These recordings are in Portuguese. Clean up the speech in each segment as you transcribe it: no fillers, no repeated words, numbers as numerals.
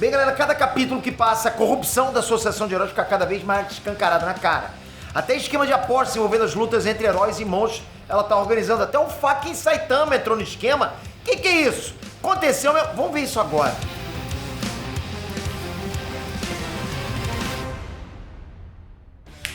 Bem, galera, cada capítulo que passa, a corrupção da associação de heróis fica cada vez mais escancarada na cara. Até esquema de apostas envolvendo as lutas entre heróis e monstros, ela tá organizando. Até o fucking Saitama entrou no esquema. Que é isso? Aconteceu, meu... Vamos ver isso agora.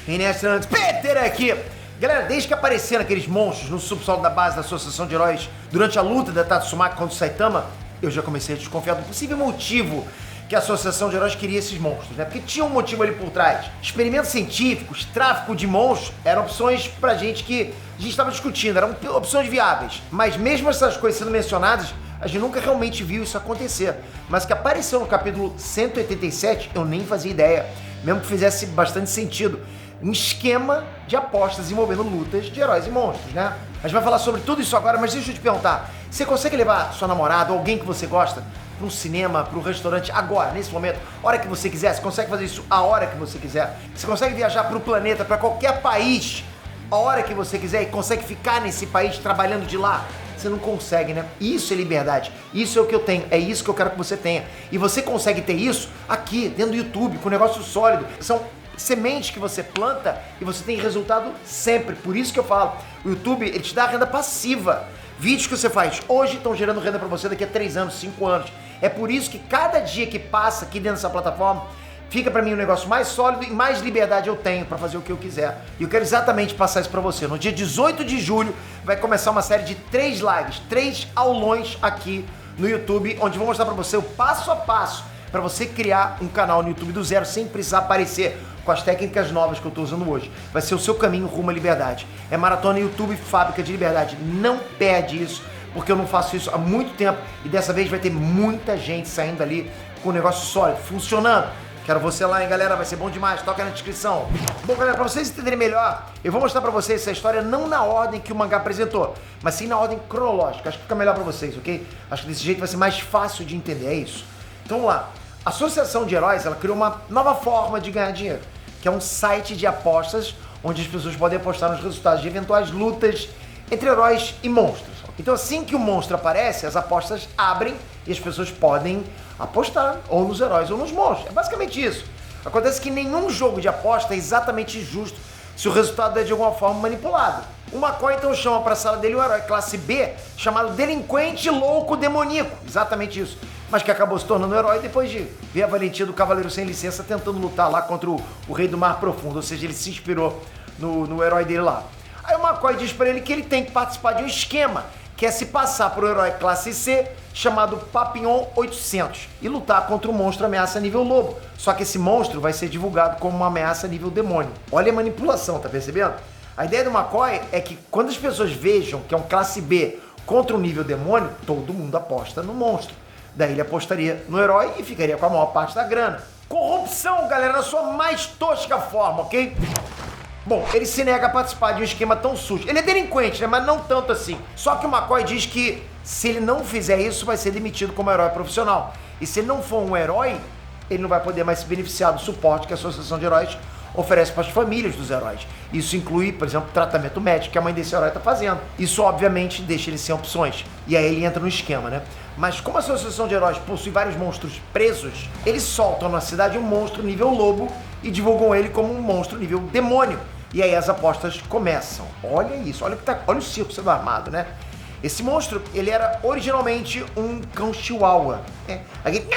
Inestrantes, Peter aqui. Galera, desde que apareceram aqueles monstros no subsolo da base da associação de heróis durante a luta da Tatsumaki contra o Saitama, eu já comecei a desconfiar do possível motivo que a associação de heróis queria esses monstros, né? Porque tinha um motivo ali por trás. Experimentos científicos, tráfico de monstros, eram opções pra gente que a gente estava discutindo, eram opções viáveis. Mas mesmo essas coisas sendo mencionadas, a gente nunca realmente viu isso acontecer. Mas que apareceu no capítulo 187, eu nem fazia ideia, mesmo que fizesse bastante sentido. Um esquema de apostas envolvendo lutas de heróis e monstros, né? A gente vai falar sobre tudo isso agora, mas deixa eu te perguntar, você consegue levar sua namorada ou alguém que você gosta para um cinema, para um restaurante agora, nesse momento, hora que você quiser? Você consegue fazer isso a hora que você quiser? Você consegue viajar para o planeta, para qualquer país, a hora que você quiser e consegue ficar nesse país trabalhando de lá? Você não consegue, né? Isso é liberdade. Isso é o que eu tenho. É isso que eu quero que você tenha. E você consegue ter isso aqui, dentro do YouTube, com um negócio sólido. São sementes que você planta e você tem resultado sempre. Por isso que eu falo, o YouTube, ele te dá renda passiva. Vídeos que você faz hoje estão gerando renda para você daqui a 3 anos, 5 anos. É por isso que cada dia que passa aqui dentro dessa plataforma, fica para mim um negócio mais sólido e mais liberdade eu tenho para fazer o que eu quiser. E eu quero exatamente passar isso para você. No dia 18 de julho vai começar uma série de 3 lives, 3 aulões aqui no YouTube, onde vou mostrar para você o passo a passo para você criar um canal no YouTube do zero sem precisar aparecer com as técnicas novas que eu estou usando hoje. Vai ser o seu caminho rumo à liberdade. É Maratona YouTube Fábrica de Liberdade. Não perde isso, porque eu não faço isso há muito tempo e dessa vez vai ter muita gente saindo ali com um negócio sólido, funcionando. Quero você lá, hein, galera? Vai ser bom demais. Toca na descrição. Bom, galera, pra vocês entenderem melhor, eu vou mostrar pra vocês essa história não na ordem que o mangá apresentou, mas sim na ordem cronológica. Acho que fica melhor pra vocês, ok? Acho que desse jeito vai ser mais fácil de entender, é isso. Então vamos lá. A Associação de Heróis, ela criou uma nova forma de ganhar dinheiro, que é um site de apostas, onde as pessoas podem apostar nos resultados de eventuais lutas entre heróis e monstros. Então assim que o monstro aparece, as apostas abrem e as pessoas podem apostar ou nos heróis ou nos monstros. É basicamente isso. Acontece que nenhum jogo de aposta é exatamente justo se o resultado é de alguma forma manipulado. O McCoy então chama para a sala dele um herói classe B chamado Delinquente Louco Demoníaco. Exatamente isso. Mas que acabou se tornando um herói depois de ver a valentia do Cavaleiro Sem Licença tentando lutar lá contra o Rei do Mar Profundo. Ou seja, ele se inspirou no herói dele lá. Aí o McCoy diz para ele que ele tem que participar de um esquema, que é se passar por um herói classe C chamado Papillon 800 e lutar contra um monstro ameaça nível lobo. Só que esse monstro vai ser divulgado como uma ameaça nível demônio. Olha a manipulação, tá percebendo? A ideia do McCoy é que quando as pessoas vejam que é um classe B contra um nível demônio, todo mundo aposta no monstro. Daí ele apostaria no herói e ficaria com a maior parte da grana. Corrupção, galera, na sua mais tosca forma, ok? Bom, ele se nega a participar de um esquema tão sujo. Ele é delinquente, né? Mas não tanto assim. Só que o McCoy diz que se ele não fizer isso, vai ser demitido como herói profissional. E se ele não for um herói, ele não vai poder mais se beneficiar do suporte que a Associação de Heróis oferece para as famílias dos heróis. Isso inclui, por exemplo, tratamento médico que a mãe desse herói está fazendo. Isso, obviamente, deixa ele sem opções. E aí ele entra no esquema, né? Mas como a Associação de Heróis possui vários monstros presos, eles soltam na cidade um monstro nível lobo e divulgam ele como um monstro nível demônio. E aí as apostas começam. Olha isso, olha o circo sendo armado, né? Esse monstro, ele era originalmente um cão chihuahua. Aquele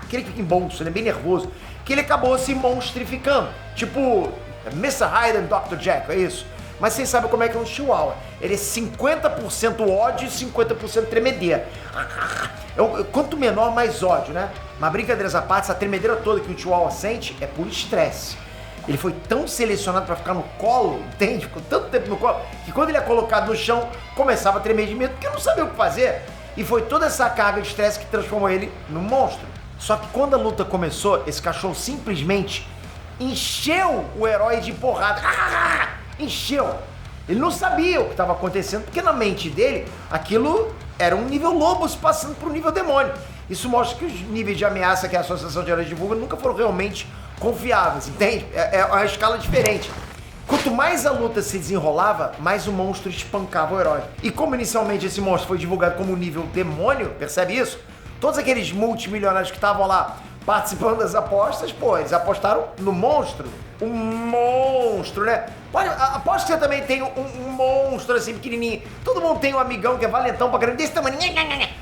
que fica em bolso, ele é bem nervoso. Que ele acabou se monstrificando. Tipo, Mr. Hyde and Dr. Jekyll, é isso. Mas vocês sabem como é que é um chihuahua. Ele é 50% ódio e 50% tremedeira. Quanto menor, mais ódio, né? Mas brincadeiras à parte, essa tremedeira toda que o chihuahua sente é por estresse. Ele foi tão selecionado para ficar no colo, entende? Ficou tanto tempo no colo, que quando ele é colocado no chão, começava a tremer de medo, porque não sabia o que fazer. E foi toda essa carga de estresse que transformou ele num monstro. Só que quando a luta começou, esse cachorro simplesmente encheu o herói de porrada. Encheu. Ele não sabia o que estava acontecendo, porque na mente dele, aquilo era um nível lobo se passando para um nível demônio. Isso mostra que os níveis de ameaça que a Associação de Heróis divulga nunca foram realmente confiáveis, entende? É uma escala diferente. Quanto mais a luta se desenrolava, mais o monstro espancava o herói. E como inicialmente esse monstro foi divulgado como nível demônio, percebe isso? Todos aqueles multimilionários que estavam lá participando das apostas, pô, eles apostaram no monstro. Um monstro, né? Aposto que você também tem um monstro assim, pequenininho. Todo mundo tem um amigão que é valentão pra caramba, desse tamanho.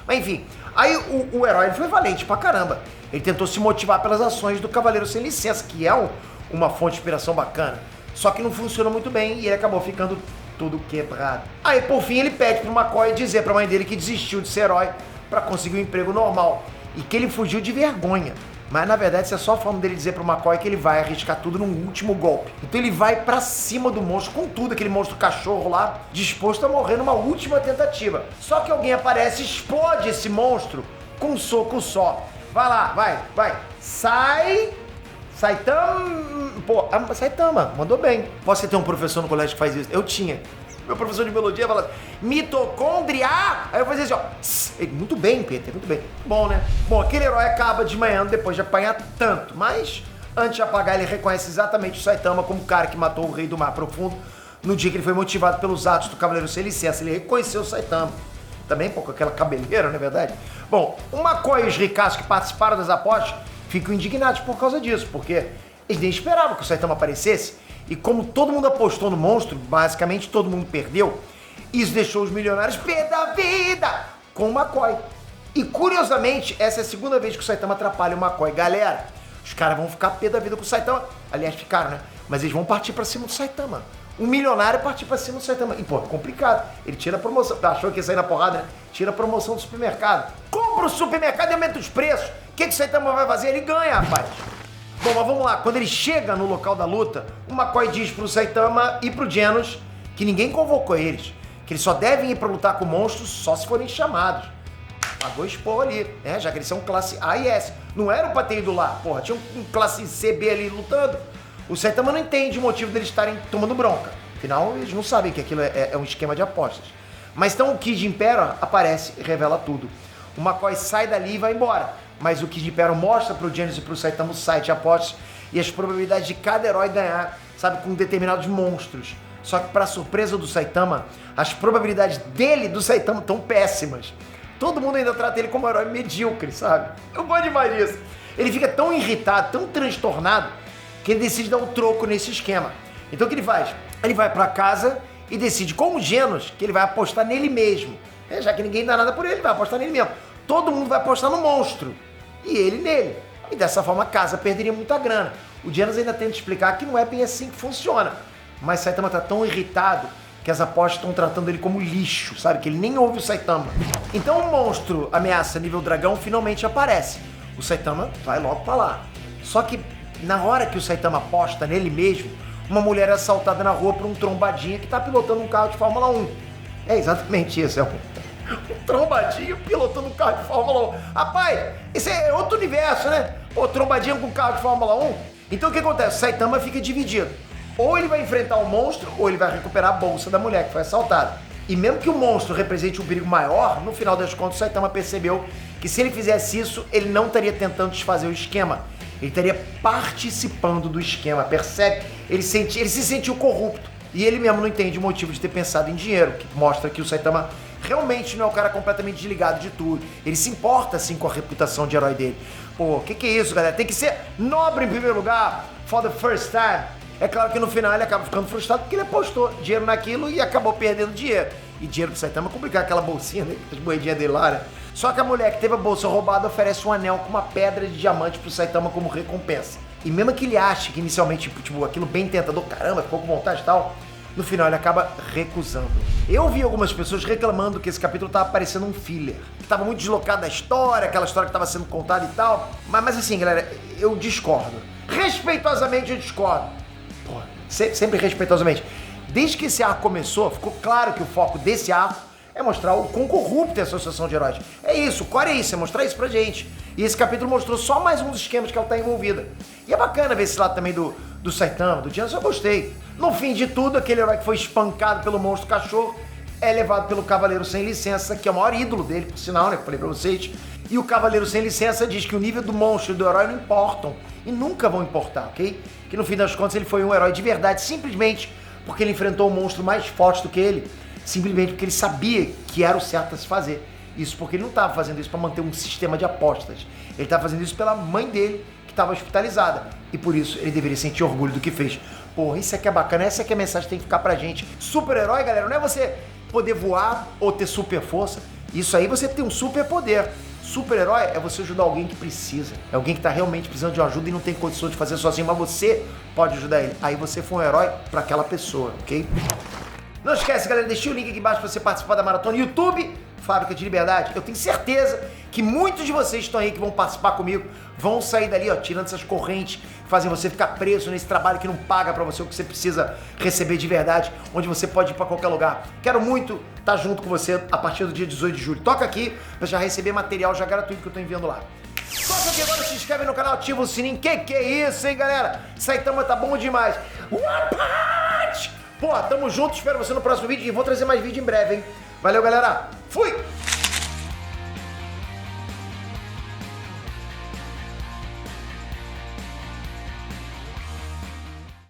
Mas enfim, aí o herói ele foi valente pra caramba. Ele tentou se motivar pelas ações do Cavaleiro Sem Licença, que é uma fonte de inspiração bacana. Só que não funcionou muito bem e ele acabou ficando tudo quebrado. Aí, por fim, ele pede pro McCoy dizer pra mãe dele que desistiu de ser herói pra conseguir um emprego normal e que ele fugiu de vergonha. Mas, na verdade, isso é só a forma dele dizer pro McCoy que ele vai arriscar tudo num último golpe. Então ele vai pra cima do monstro, com tudo, aquele monstro cachorro lá, disposto a morrer numa última tentativa. Só que alguém aparece e explode esse monstro com um soco só. Vai lá, vai. Saitama, pô, Saitama, mandou bem. Você tem um professor no colégio que faz isso? Eu tinha. Meu professor de biologia falava, mitocôndria! Aí eu fazia assim, ó. Muito bem, Peter, muito bem. Bom, né? Bom, aquele herói acaba desmanhando depois de apanhar tanto, mas antes de apagar ele reconhece exatamente o Saitama como o cara que matou o Rei do Mar Profundo no dia que ele foi motivado pelos atos do Cavaleiro Sem Licença. Ele reconheceu o Saitama. Também, pô, com aquela cabeleira, não é verdade? Bom, o McCoy e os ricaços que participaram das apostas ficam indignados por causa disso, porque eles nem esperavam que o Saitama aparecesse. E como todo mundo apostou no monstro, basicamente todo mundo perdeu, isso deixou os milionários pé da vida com o McCoy. E curiosamente, essa é a segunda vez que o Saitama atrapalha o McCoy. Galera, os caras vão ficar pé da vida com o Saitama. Aliás, ficaram, né? Mas eles vão partir pra cima do Saitama. Um milionário partir pra cima do Saitama. E, pô, é complicado. Ele tira a promoção. Achou que ia sair na porrada, né? Tira a promoção do supermercado. Compra o supermercado e aumenta os preços. O que o Saitama vai fazer? Ele ganha, rapaz. Bom, mas vamos lá. Quando ele chega no local da luta, o McCoy diz pro Saitama e pro Genos que ninguém convocou eles. Que eles só devem ir pra lutar com monstros só se forem chamados. Pagou expor ali, né? Já que eles são classe A e S. Não era pra ter ido lá. Porra, tinha um classe C, B ali lutando. O Saitama não entende o motivo deles estarem tomando bronca. Afinal, eles não sabem que aquilo é um esquema de apostas. Mas então o Kid Impero aparece e revela tudo. O McCoy sai dali e vai embora. Mas o Kid Impero mostra pro Genos e pro Saitama o site de apostas e as probabilidades de cada herói ganhar, sabe, com determinados monstros. Só que, pra surpresa do Saitama, as probabilidades dele e do Saitama estão péssimas. Todo mundo ainda trata ele como um herói medíocre, sabe? Eu gosto demais disso. Ele fica tão irritado, tão transtornado, que ele decide dar um troco nesse esquema. Então o que ele faz? Ele vai pra casa e decide, com o Genos, que ele vai apostar nele mesmo. Já que ninguém dá nada por ele vai apostar nele mesmo. Todo mundo vai apostar no monstro. E ele nele. E dessa forma a casa perderia muita grana. O Genos ainda tenta explicar que não é bem assim que funciona. Mas Saitama tá tão irritado que as apostas estão tratando ele como lixo, sabe? Que ele nem ouve o Saitama. Então o monstro ameaça nível dragão finalmente aparece. O Saitama vai logo pra lá. Só que na hora que o Saitama aposta nele mesmo, uma mulher é assaltada na rua por um trombadinha que tá pilotando um carro de Fórmula 1. É exatamente isso, é um trombadinho pilotando um carro de Fórmula 1. Rapaz, esse é outro universo, né? Pô, trombadinho com carro de Fórmula 1. Então o que acontece? O Saitama fica dividido. Ou ele vai enfrentar o monstro, ou ele vai recuperar a bolsa da mulher que foi assaltada. E mesmo que o monstro represente um perigo maior, no final das contas o Saitama percebeu que se ele fizesse isso, ele não estaria tentando desfazer o esquema. Ele estaria participando do esquema, percebe? Ele se sentiu corrupto. E ele mesmo não entende o motivo de ter pensado em dinheiro, que mostra que o Saitama realmente não é um cara completamente desligado de tudo. Ele se importa, sim, com a reputação de herói dele. Pô, que é isso, galera? Tem que ser nobre em primeiro lugar, for the first time. É claro que no final ele acaba ficando frustrado porque ele apostou dinheiro naquilo e acabou perdendo dinheiro. E dinheiro pro Saitama é complicado, aquela bolsinha, né? As moedinhas dele lá, né? Só que a mulher que teve a bolsa roubada oferece um anel com uma pedra de diamante pro Saitama como recompensa. E mesmo que ele ache que inicialmente, tipo, aquilo bem tentador, caramba, ficou com vontade e tal, no final ele acaba recusando. Eu vi algumas pessoas reclamando que esse capítulo tava parecendo um filler, que tava muito deslocado da história, aquela história que tava sendo contada e tal. Mas assim, galera, eu discordo. Respeitosamente eu discordo. Porra, sempre respeitosamente. Desde que esse arco começou, ficou claro que o foco desse arco é mostrar o quão corrupta é a Associação de Heróis. É isso, o core é isso, é mostrar isso pra gente. E esse capítulo mostrou só mais um dos esquemas que ela tá envolvida. E é bacana ver esse lado também do Saitama, do Genos, eu gostei. No fim de tudo, aquele herói que foi espancado pelo monstro cachorro é levado pelo Cavaleiro Sem Licença, que é o maior ídolo dele, por sinal, né, que eu falei pra vocês. E o Cavaleiro Sem Licença diz que o nível do monstro e do herói não importam. E nunca vão importar, ok? Que no fim das contas ele foi um herói de verdade, simplesmente porque ele enfrentou um monstro mais forte do que ele. Simplesmente porque ele sabia que era o certo a se fazer. Isso porque ele não estava fazendo isso para manter um sistema de apostas. Ele estava fazendo isso pela mãe dele, que estava hospitalizada. E por isso ele deveria sentir orgulho do que fez. Porra, isso aqui é bacana, essa aqui é a mensagem que tem que ficar pra gente. Super-herói, galera, não é você poder voar ou ter super força. Isso aí você tem um super poder. Super-herói é você ajudar alguém que precisa. É alguém que tá realmente precisando de ajuda e não tem condições de fazer sozinho, mas você pode ajudar ele. Aí você foi um herói pra aquela pessoa, ok? Não esquece, galera, deixei o link aqui embaixo pra você participar da maratona YouTube Fábrica de Liberdade. Eu tenho certeza que muitos de vocês estão aí que vão participar comigo, vão sair dali, ó, tirando essas correntes que fazem você ficar preso nesse trabalho que não paga pra você o que você precisa receber de verdade, onde você pode ir pra qualquer lugar. Quero muito estar junto com você a partir do dia 18 de julho. Toca aqui pra já receber material já gratuito que eu tô enviando lá. Toca aqui agora, se inscreve no canal, ativa o sininho. Que é isso, hein, galera? Saitama tá bom demais. Pô, tamo junto, espero você no próximo vídeo e vou trazer mais vídeo em breve, hein? Valeu, galera. Fui!